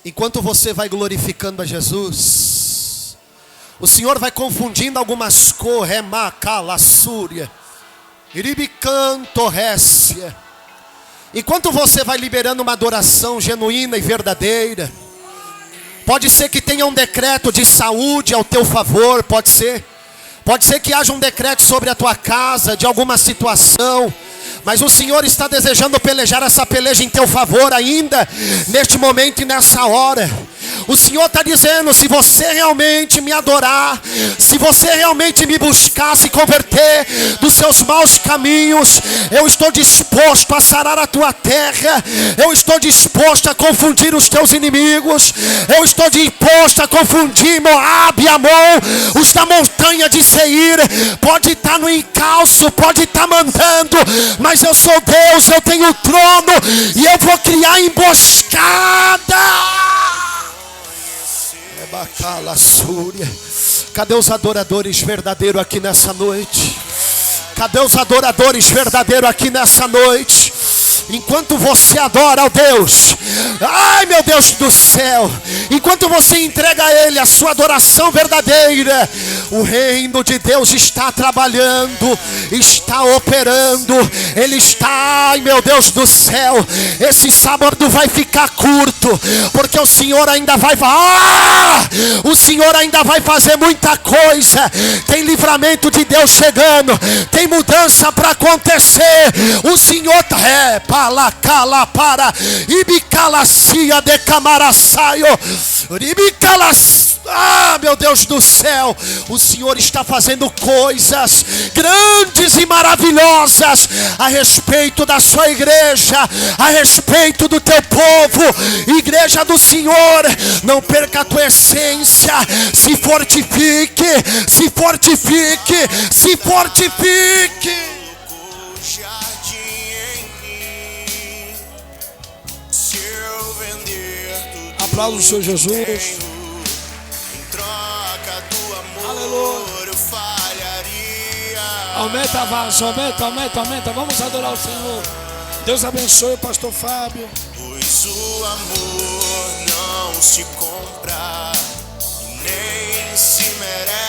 Enquanto você vai glorificando a Jesus, o Senhor vai confundindo algumas cores. Remacalassúria, iribicanto récia. Enquanto você vai liberando uma adoração genuína e verdadeira, pode ser que tenha um decreto de saúde ao teu favor, pode ser que haja um decreto sobre a tua casa, de alguma situação, mas o Senhor está desejando pelejar essa peleja em teu favor ainda, neste momento e nessa hora. O Senhor está dizendo: se você realmente me adorar, se você realmente me buscar, se converter dos seus maus caminhos, eu estou disposto a sarar a tua terra, eu estou disposto a confundir os teus inimigos, eu estou disposto a confundir Moabe e Amon, os da montanha de Seir. Pode estar no encalço, pode estar mandando, mas eu sou Deus, eu tenho o trono, e eu vou criar emboscada. Cadê os adoradores verdadeiros aqui nessa noite? Cadê os adoradores verdadeiros aqui nessa noite? Enquanto você adora ao Deus, ai meu Deus do céu, enquanto você entrega a Ele a sua adoração verdadeira, o reino de Deus está trabalhando, está operando, Ele está, ai meu Deus do céu, esse sábado vai ficar curto, porque o Senhor ainda vai, o Senhor ainda vai fazer muita coisa, tem livramento de Deus chegando, tem mudança para acontecer, o Senhor Palacala para Ibicalacia de Camaraçaio. Meu Deus do céu, o Senhor está fazendo coisas grandes e maravilhosas a respeito da sua igreja, a respeito do teu povo, igreja do Senhor. Não perca a tua essência, se fortifique, se fortifique, se fortifique. Aplauda o Senhor Jesus. Aleluia. Aumenta a voz, aumenta. Vamos adorar o Senhor. Deus abençoe o pastor Fábio. Pois o amor não se compra, nem se merece.